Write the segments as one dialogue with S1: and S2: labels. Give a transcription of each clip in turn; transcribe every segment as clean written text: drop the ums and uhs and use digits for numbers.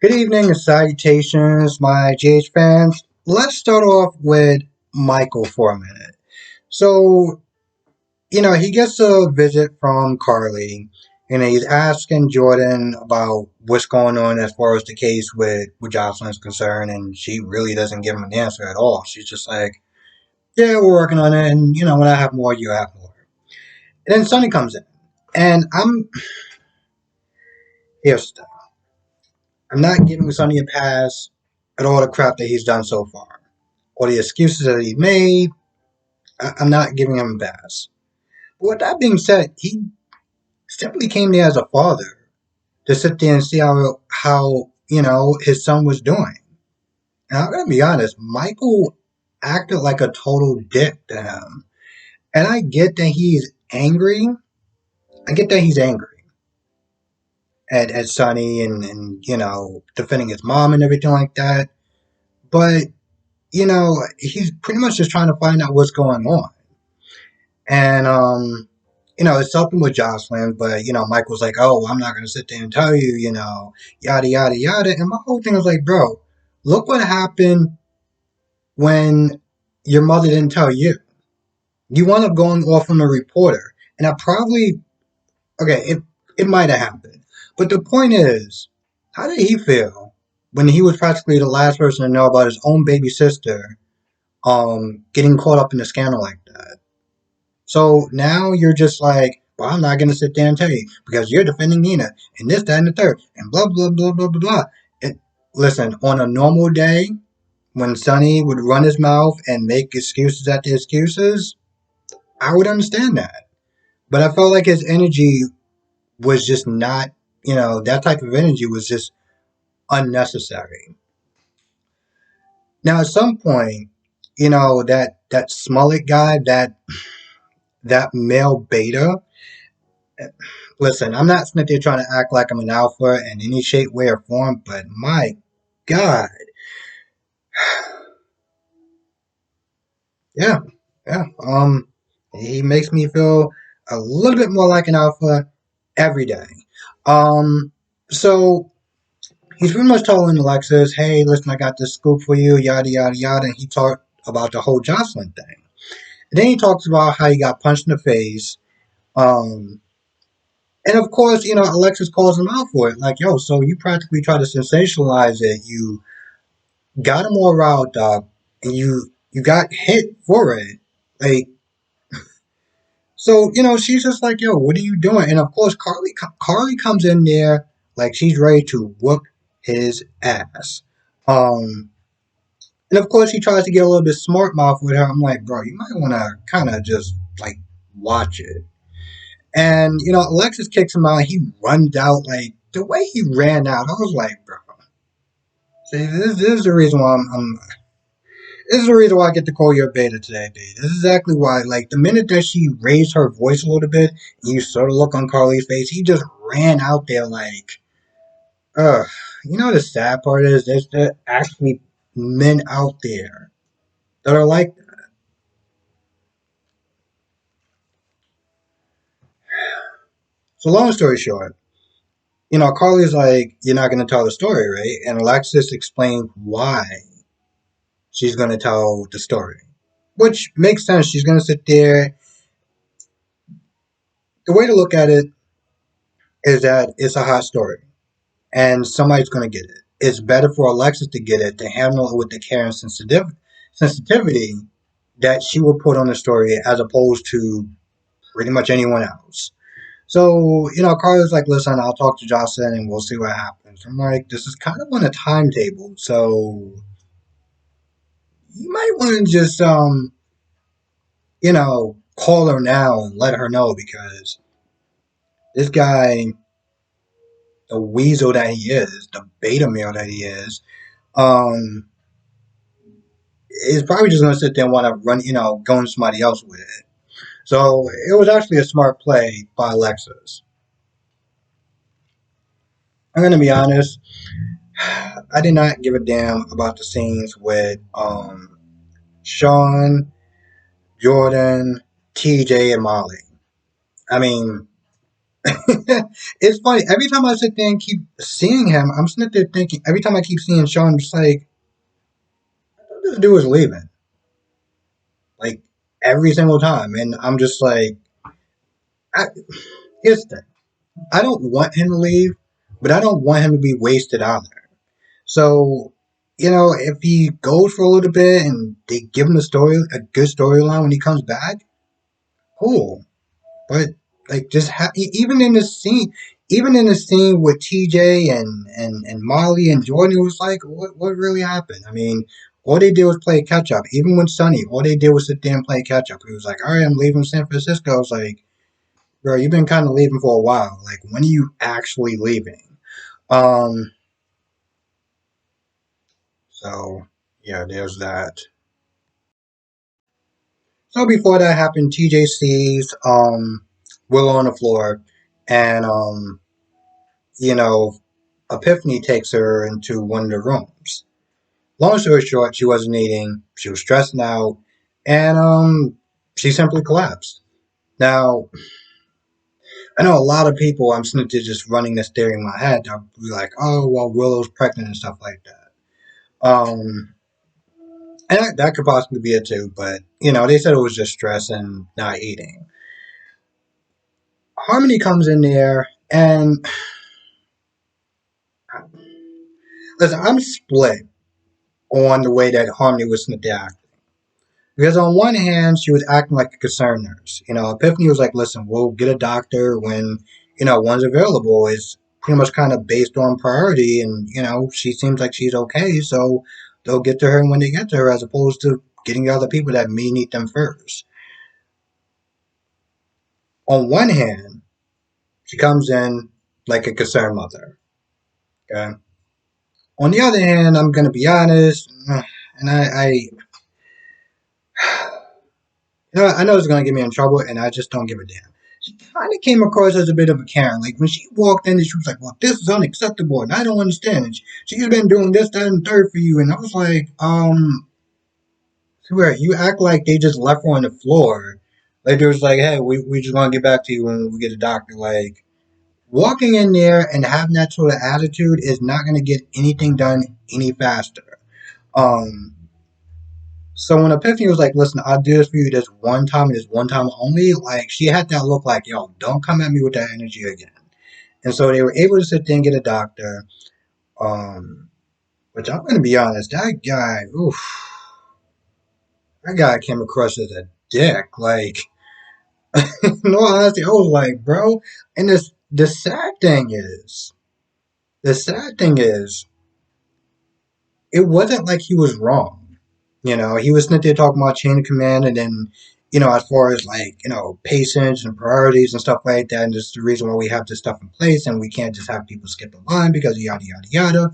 S1: Good evening and salutations, my GH fans. Let's start off with Michael for a minute. So, he gets a visit from Carly, and he's asking Jordan about what's going on as far as the case with Jocelyn's concerned, and she really doesn't give him an answer at all. She's just like, yeah, we're working on it, and, when I have more, you have more. And then Sonny comes in, and here's the thing. I'm not giving Sonny a pass at all the crap that he's done so far. Or the excuses that he made, I'm not giving him a pass. But with that being said, he simply came there as a father to sit there and see how his son was doing. And I'm gonna be honest, Michael acted like a total dick to him. And I get that he's angry. I get that he's angry at Sonny and defending his mom and everything like that. But, he's pretty much just trying to find out what's going on. And it's something with Jocelyn, but Mike was like, "Oh, I'm not gonna sit there and tell you, yada yada yada." And my whole thing was like, "Bro, look what happened when your mother didn't tell you. You wound up going off on a reporter, and I probably it might have happened, but the point is, how did he feel when he was practically the last person to know about his own baby sister, getting caught up in a scandal like that?" So now you're just like, well, I'm not going to sit there and tell you because you're defending Nina and this, that, and the third, and blah, blah, blah, blah, blah, blah. Listen, on a normal day, when Sonny would run his mouth and make excuses after excuses, I would understand that. But I felt like his energy was just not, that type of energy was just unnecessary. Now, at some point, that Smollett guy, that male beta. Listen, I'm not sitting there trying to act like I'm an alpha in any shape, way, or form, but my God, yeah, yeah. He makes me feel a little bit more like an alpha every day. Um, so he's pretty much telling Alexis, "Hey, listen, I got this scoop for you, yada yada yada." And he talked about the whole Jocelyn thing. And then he talks about how he got punched in the face. Um, And of course, Alexis calls him out for it. Like, yo, so you practically try to sensationalize it. You got him all riled up, and you got hit for it. Like, so she's just like, yo, what are you doing? And of course, Carly comes in there like she's ready to whoop his ass. Um, and of course, he tries to get a little bit smart mouth with her. I'm like, bro, you might want to kind of just like watch it. And Alexis kicks him out. And he runs out like the way he ran out. I was like, bro, see, this is the reason why I'm. This is the reason why I get to call you a beta today, dude. This is exactly why. Like the minute that she raised her voice a little bit, and you saw the look on Carly's face, he just ran out there like, ugh. The sad part is there's actually men out there that are like that. So long story short, Carly's like, you're not going to tell the story, right? And Alexis explained why she's going to tell the story, which makes sense. She's going to sit there. The way to look at it is that it's a hot story, and somebody's going to get it. It's better for Alexis to get it to handle it with the care and sensitivity that she will put on the story as opposed to pretty much anyone else. So, Carla's like, listen, I'll talk to Jocelyn and we'll see what happens. I'm like, this is kind of on a timetable, so you might want to just, call her now and let her know because this guy, the weasel that he is, the beta male that he um, is probably just going to sit there and want to run, go on somebody else with it. So it was actually a smart play by Alexis. I'm going to be honest. I did not give a damn about the scenes with Sean, Jordan, TJ, and Molly. I mean, It's funny. Every time I sit there and keep seeing him, I'm sitting there thinking. Every time I keep seeing Sean, I'm just like, this dude is leaving. Like every single time, and I'm just like, I, here's the thing. I don't want him to leave, but I don't want him to be wasted either. So, if he goes for a little bit and they give him a good storyline when he comes back, cool. But like, even in the scene with TJ and Molly and Jordan, it was like, what really happened? I mean, all they did was play catch up. Even with Sonny, all they did was sit there and play catch up. He was like, all right, I'm leaving San Francisco. I was like, bro, you've been kind of leaving for a while. Like, when are you actually leaving? Um, so yeah, there's that. So before that happened, TJ sees Willow on the floor, and you know, Epiphany takes her into one of the rooms. Long story short, she wasn't eating, she was stressing out, and she simply collapsed. Now, I know a lot of people, I'm sitting there just running this theory in my head. I'll be like, oh, well, Willow's pregnant and stuff like that. And that could possibly be it too, but, they said it was just stress and not eating. Harmony comes in there, and listen, I'm split on the way that Harmony was in the act. Because on one hand, she was acting like a concerned nurse. Epiphany was like, listen, we'll get a doctor when, one's available. It's pretty much kind of based on priority. And, she seems like she's okay. So they'll get to her when they get to her as opposed to getting the other people that may need them first. On one hand, she comes in like a concerned mother. Okay. On the other hand, I'm going to be honest, and I know it's going to get me in trouble, and I just don't give a damn. She kind of came across as a bit of a Karen. Like, when she walked in, she was like, well, this is unacceptable, and I don't understand. And she's been doing this, that, and third for you. And I was like, swear, you act like they just left her on the floor. Like, they was like, hey, we just want to get back to you when we get a doctor. Like, walking in there and having that sort of attitude is not going to get anything done any faster. Um, So when Epiphany was like, listen, I'll do this for you this one time and this one time only, like she had that look like, yo, don't come at me with that energy again. And so they were able to sit there and get a doctor. Um, which I'm gonna be honest, that guy came across as a dick. Like, in all honesty, I was like, bro. And the sad thing is, it wasn't like he was wrong. He was sitting there talking about chain of command, and then, as far as like, patience and priorities and stuff like that, and just the reason why we have this stuff in place, and we can't just have people skip the line because yada yada yada.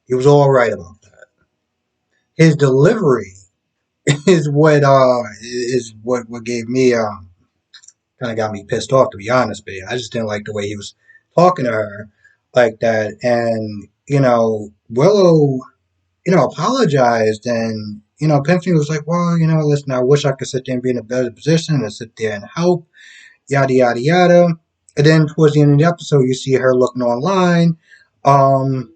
S1: He was all right about that. His delivery is what gave me kind of got me pissed off, to be honest. But I just didn't like the way he was talking to her like that, and Willow apologized, and Pimpton was like, well, listen, I wish I could sit there and be in a better position and sit there and help, yada yada yada. And then towards the end of the episode, you see her looking online, um,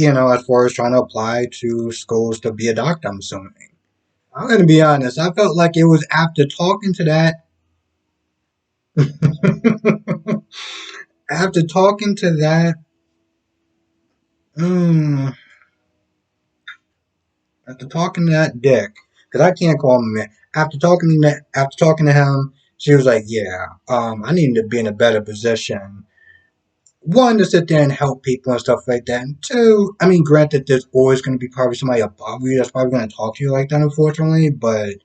S1: as far as trying to apply to schools to be a doctor, I'm assuming. I'm gonna be honest, I felt like it was after talking to that after talking to that mm, after talking to that dick, because I can't call him a man. After talking to him, she was like, "Yeah, I need to be in a better position. One, to sit there and help people and stuff like that. And two, I mean, granted, there's always going to be probably somebody above you that's probably going to talk to you like that, unfortunately. But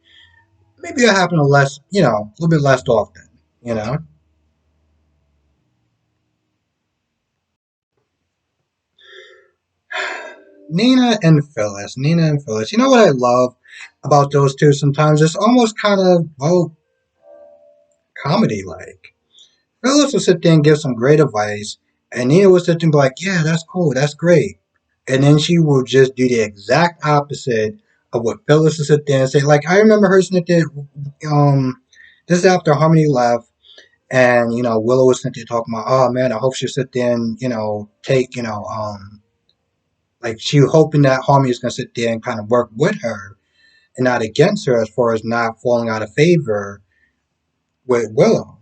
S1: maybe it happen a little bit less often. You know, Nina and Phyllis. You know what I love about those two? Sometimes it's almost kind of comedy like. Phyllis will sit there and give some great advice, and Nina will sit there and be like, yeah, that's cool, that's great. And then she will just do the exact opposite of what Phyllis will sit there and say. Like, I remember her sitting there, this is after Harmony left, And Willow was sitting there talking about, oh man, I hope she'll sit there and take like she hoping that Harmony is gonna sit there and kind of work with her and not against her as far as not falling out of favor with Willow.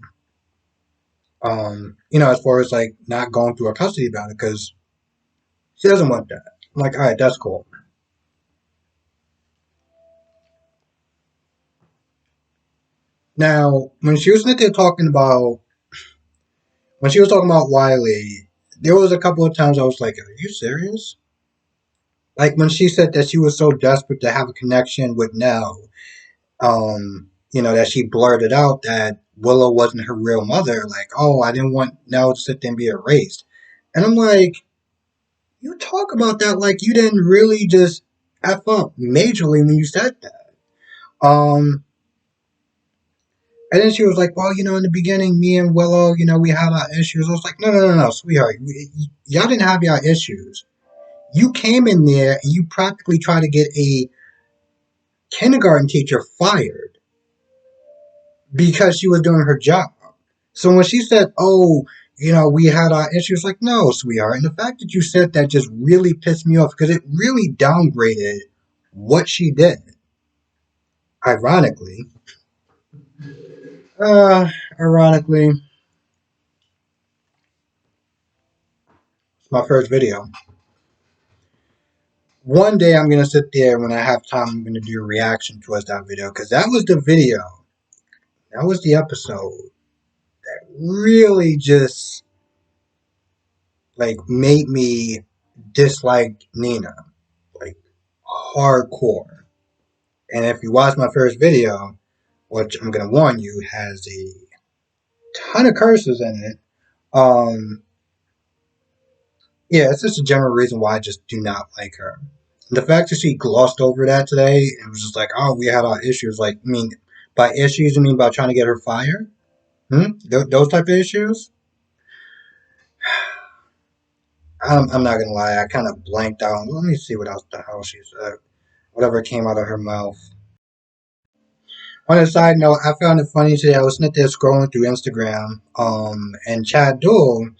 S1: As far as like not going through a custody battle because she doesn't want that. I'm like, all right, that's cool. Now, when she was sitting there talking about when she was talking about Wiley, there was a couple of times I was like, are you serious? Like when she said that she was so desperate to have a connection with Nell, that she blurted out that Willow wasn't her real mother. Like, oh, I didn't want Nell to sit there and be erased. And I'm like, you talk about that like you didn't really just F up majorly when you said that. Um, and then she was like, well, in the beginning, me and Willow, we had our issues. I was like, no, no, no, no, sweetheart. Y'all didn't have your issues. You came in there and you practically tried to get a kindergarten teacher fired because she was doing her job. So when she said, oh, we had our issues, like, no, sweetheart. And the fact that you said that just really pissed me off because it really downgraded what she did. Ironically, uh, ironically, it's my first video. One day I'm gonna sit there when I have time. I'm gonna do a reaction towards that video because that was the video. That was the episode that really just like made me dislike Nina, like hardcore. And if you watch my first video, which I'm gonna warn you, has a ton of curses in it. Um, yeah, it's just a general reason why I just do not like her. And the fact that she glossed over that today, it was just like, oh, we had our issues. Like, I mean, by issues, you mean by trying to get her fired? Those type of issues? I'm not gonna lie, I kind of blanked out. Let me see what else the hell she said. Whatever came out of her mouth. On a side note, I found it funny today. I was sitting there scrolling through Instagram, and Chad Duell,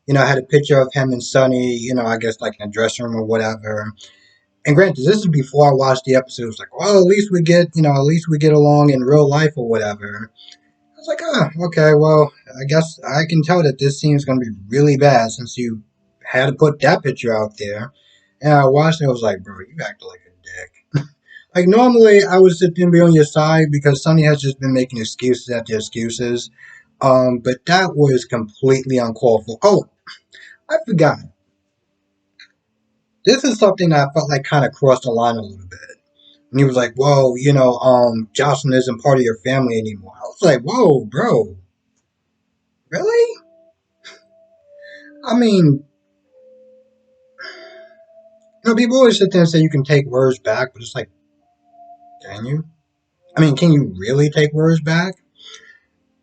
S1: had a picture of him and Sonny, I guess like in a dressing room or whatever. And granted, this is before I watched the episode. It was like, well, at least we get along in real life or whatever. I was like, okay, well, I guess I can tell that this scene is going to be really bad since you had to put that picture out there. And I watched it, I was like, bro, you acted like a dick. Like, normally I would sit there and be on your side because Sonny has just been making excuses after excuses. But that was completely uncalled for. Oh, I forgot. This is something that I felt like kind of crossed the line a little bit. And he was like, whoa, Jocelyn isn't part of your family anymore. I was like, whoa, bro. Really? I mean, people always sit there and say you can take words back, but it's like, can you? I mean, can you really take words back?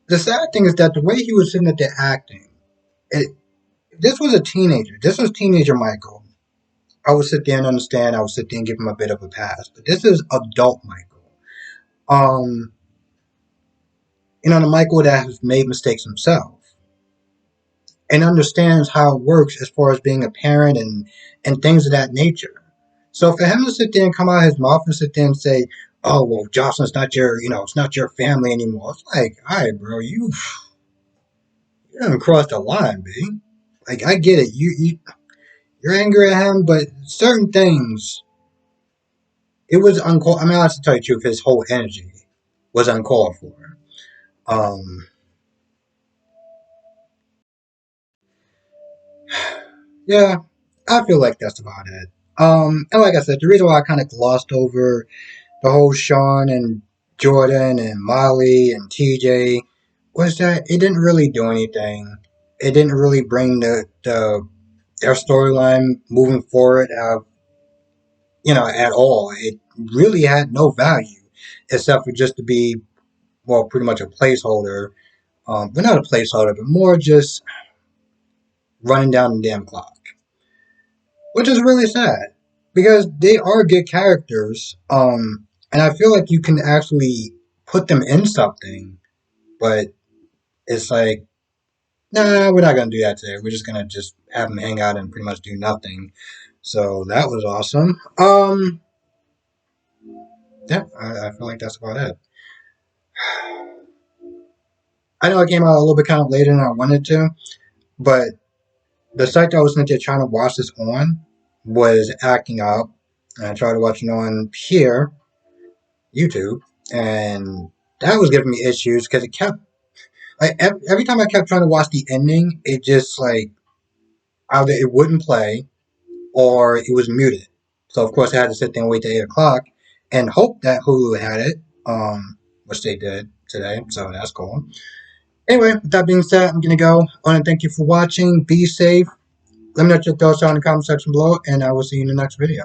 S1: The sad thing is that the way he was sitting at there acting, it, this was a teenager. This was teenager Michael. I would sit there and understand. I would sit there and give him a bit of a pass. But this is adult Michael. Um, the Michael that has made mistakes himself and understands how it works as far as being a parent and things of that nature. So for him to sit there and come out of his mouth and sit there and say, "Oh well, Jocelyn's not it's not your family anymore," it's like, all right, bro, you haven't crossed the line, B. Like I get it, you're angry at him, but certain things, it was uncalled. I mean, I have to tell you the truth, his whole energy was uncalled for. Um, yeah, I feel like that's about it. And like I said, the reason why I kind of glossed over the whole Sean and Jordan and Molly and TJ was that it didn't really do anything. It didn't really bring their storyline moving forward, at all. It really had no value except for just to be, well, pretty much a placeholder. But not a placeholder, but more just running down the damn clock, which is really sad because they are good characters. And I feel like you can actually put them in something, but it's like, nah, we're not gonna do that today. We're just gonna just have them hang out and pretty much do nothing. So that was awesome. Yeah, I feel like that's about it. I know it came out a little bit kind of later than I wanted to, but the site that I was trying to watch this on was acting up, and I tried to watch it on here, YouTube, and that was giving me issues because it kept like every time I kept trying to watch the ending, it just like either it wouldn't play or it was muted. So of course I had to sit there and wait till 8 o'clock and hope that Hulu had it, which they did today. So that's cool. Anyway, with that being said, I'm gonna go. I want to thank you for watching. Be safe. Let me know what your thoughts are in the comment section below, and I will see you in the next video.